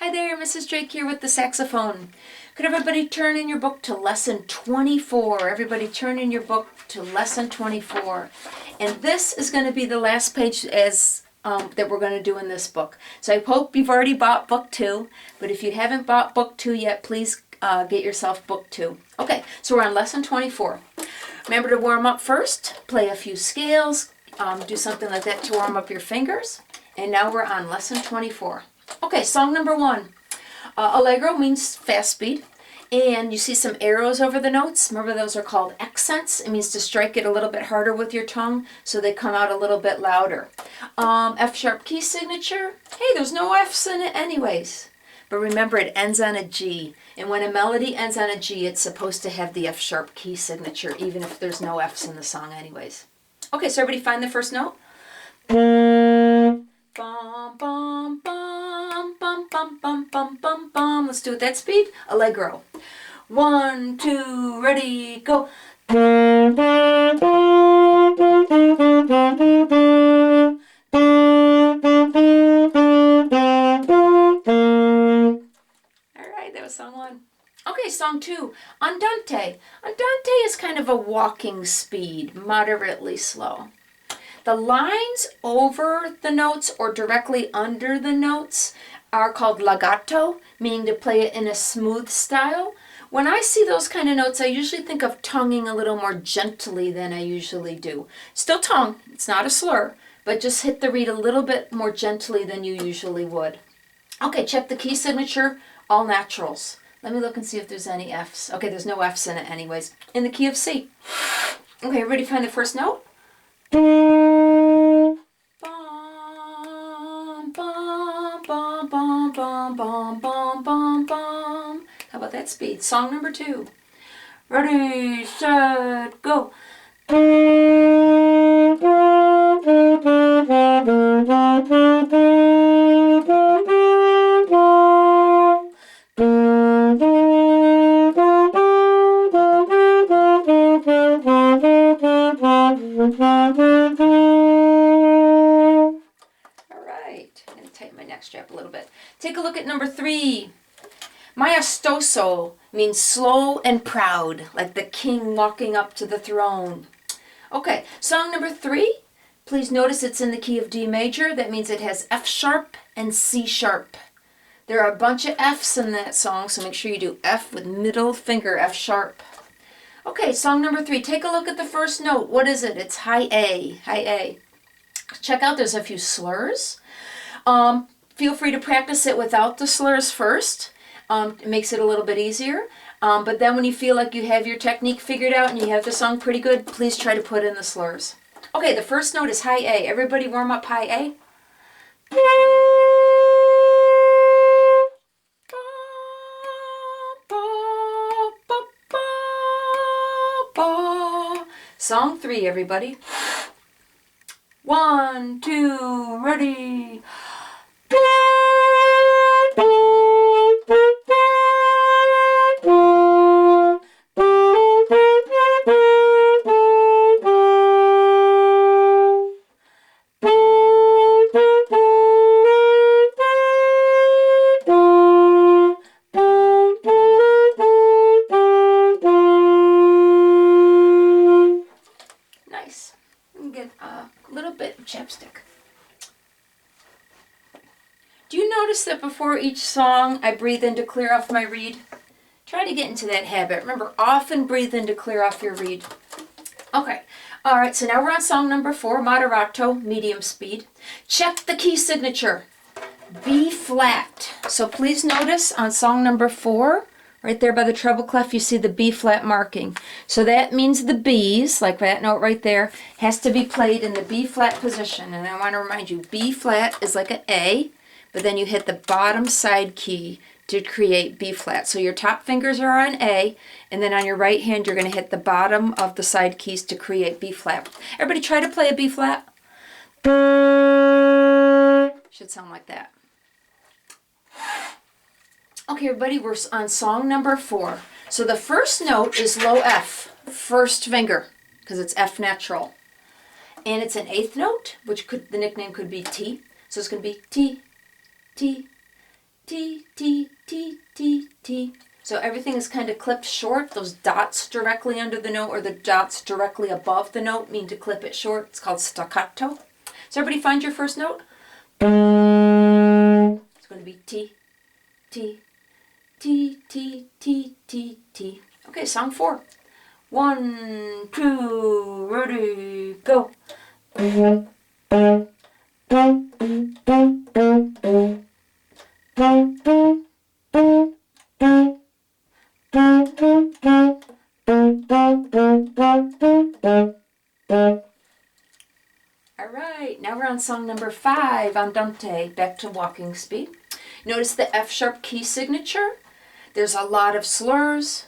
Hi there, Mrs. Drake here with the saxophone. Could everybody turn in your book to lesson 24? Everybody turn in your book to lesson 24. And this is going to be the last page that we're going to do in this book. So I hope you've already bought book 2, but if you haven't bought book 2 yet, please get yourself book 2. Okay, so we're on lesson 24. Remember to warm up first, play a few scales, do something like that to warm up your fingers. And now we're on lesson 24. Okay, song number 1. Allegro means fast speed. And you see some arrows over the notes. Remember, those are called accents. It means to strike it a little bit harder with your tongue so they come out a little bit louder. F sharp key signature. Hey, there's no F's in it anyways. But remember, it ends on a G. And when a melody ends on a G, it's supposed to have the F sharp key signature, even if there's no F's in the song anyways. Okay, so everybody find the first note. Bum, bum, bum, bum, bum, bum, bum, bum, bum. Let's do it that speed. Allegro. 1, 2, ready, go. All right, that was song 1. Okay, song 2. Andante. Andante is kind of a walking speed, moderately slow. The lines over the notes or directly under the notes are called legato, meaning to play it in a smooth style. When I see those kind of notes, I usually think of tonguing a little more gently than I usually do. Still tongue, it's not a slur, but just hit the reed a little bit more gently than you usually would. Okay, check the key signature, all naturals. Let me look and see if there's any F's. Okay, there's no F's in it anyways. In the key of C. Okay, everybody find the first note? Bum, bum, bum, bum, bum, bum, bum, bum, bum. How about that speed? Song number 2. Ready, set, go. Strap a little bit. Take a look at number 3. Maestoso means slow and proud, like the king walking up to the throne. Okay, song number 3. Please notice it's in the key of D major. That means it has F sharp and C sharp. There are a bunch of F's in that song, so make sure you do F with middle finger, F sharp. Okay, song number 3. Take a look at the first note. What is it? It's high A. High A. Check out, there's a few slurs. Feel free to practice it without the slurs first. It makes it a little bit easier. But then when you feel like you have your technique figured out and you have the song pretty good, please try to put in the slurs. Okay, the first note is high A. Everybody warm up high A. Song 3, everybody. 1, 2, ready. Nice. And get a little bit of chapstick. Do you notice that before each song I breathe in to clear off my reed? Try to get into that habit. Remember, often breathe in to clear off your reed. Okay, all right, so now we're on song number 4, moderato, medium speed. Check the key signature, B flat. So please notice on song number 4, right there by the treble clef, you see the B flat marking. So that means the B's, like that note right there, has to be played in the B flat position. And I want to remind you, B flat is like an A, but then you hit the bottom side key to create B flat. So your top fingers are on A, and then on your right hand you're going to hit the bottom of the side keys to create B flat. Everybody try to play a B flat. Should sound like that. Okay, everybody, we're on song number 4. So the first note is low F, first finger, because it's F natural. And it's an 8th note, which the nickname could be T. So it's going to be T, T, T, T, T, T, T. So everything is kind of clipped short. Those dots directly under the note or the dots directly above the note mean to clip it short. It's called staccato. So everybody find your first note? It's going to be T, T, T, T, T, T, T. Okay, song 4. 1, 2, ready, go. Alright, now we're on song number 5, Andante, back to walking speed. Notice the F sharp key signature. There's a lot of slurs.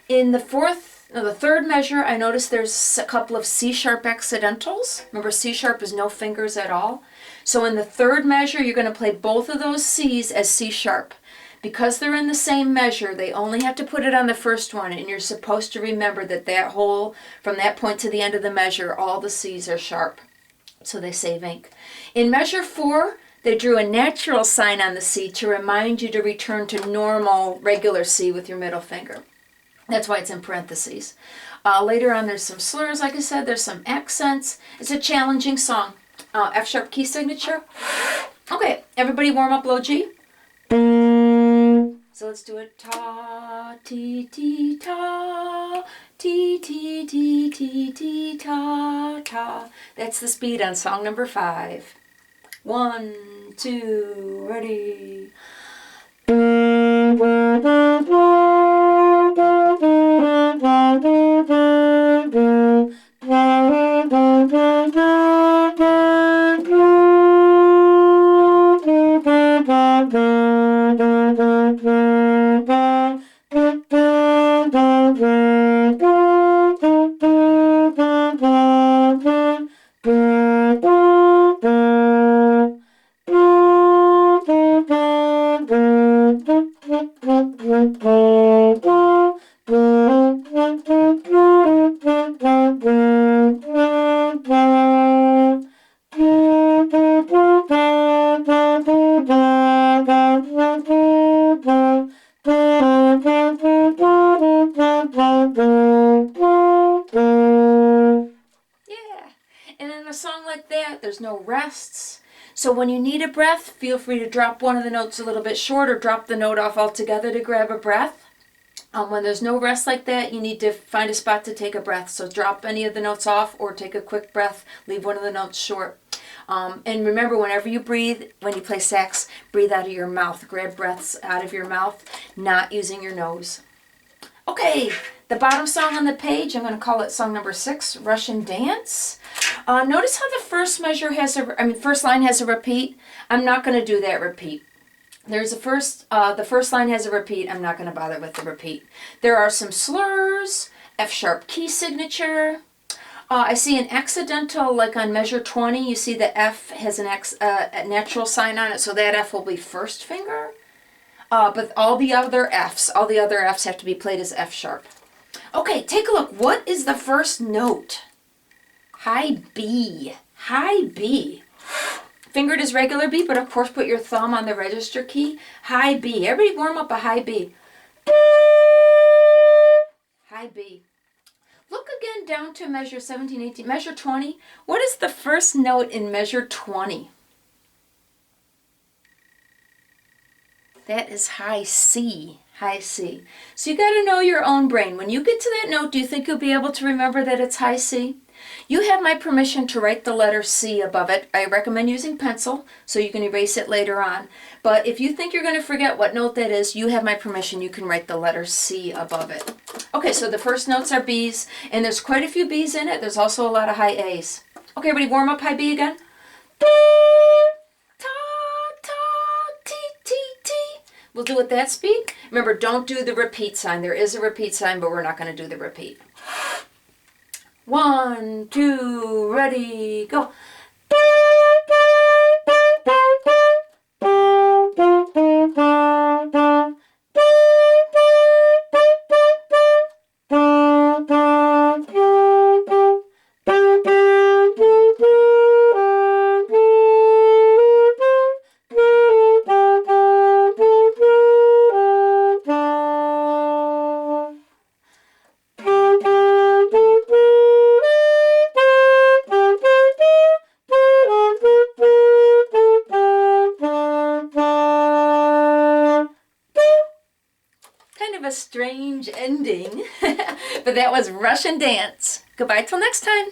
In the third measure, I noticed there's a couple of C sharp accidentals. Remember, C sharp is no fingers at all. So in the third measure, you're going to play both of those C's as C sharp. Because they're in the same measure, they only have to put it on the first one, and you're supposed to remember that that whole, from that point to the end of the measure, all the C's are sharp. So they save ink. In measure 4, they drew a natural sign on the C to remind you to return to normal, regular C with your middle finger. That's why it's in parentheses. Later on, there's some slurs, like I said. There's some accents. It's a challenging song. F sharp key signature. Okay, everybody warm up low G. So let's do it. Ta, ti, ti, ta, ti, ti, ti, ti, ti, ta, ta. That's the speed on song number 5. 1, 2, ready. And in a song like that, there's no rests. So when you need a breath, feel free to drop one of the notes a little bit short or drop the note off altogether to grab a breath. When there's no rest like that, you need to find a spot to take a breath. So drop any of the notes off or take a quick breath. Leave one of the notes short. And remember, whenever you breathe, when you play sax, breathe out of your mouth. Grab breaths out of your mouth, not using your nose. Okay, the bottom song on the page, I'm going to call it song number 6, Russian Dance. Notice how the first measure has first line has a repeat. I'm not going to do that repeat. There's the first line has a repeat. I'm not going to bother with the repeat. There are some slurs, F sharp key signature. I see an accidental, like on measure 20, you see the F has a natural sign on it, so that F will be first finger. But all the other Fs have to be played as F sharp. Okay, take a look. What is the first note? High B. High B. Fingered is regular B, but of course put your thumb on the register key. High B. Everybody warm up a high B. High B. Look again down to measure 17, 18, measure 20. What is the first note in measure 20? That is high C. High C. So you got to know your own brain. When you get to that note, do you think you'll be able to remember that it's high C? You have my permission to write the letter C above it. I recommend using pencil so you can erase it later on. But if you think you're going to forget what note that is, you have my permission. You can write the letter C above it. Okay, so the first notes are B's, and there's quite a few B's in it. There's also a lot of high A's. Okay, everybody warm up high B again. We'll do it that speed. Remember, don't do the repeat sign. There is a repeat sign, but we're not going to do the repeat. 1, 2, ready, go. a strange ending, but that was Russian Dance. Goodbye till next time.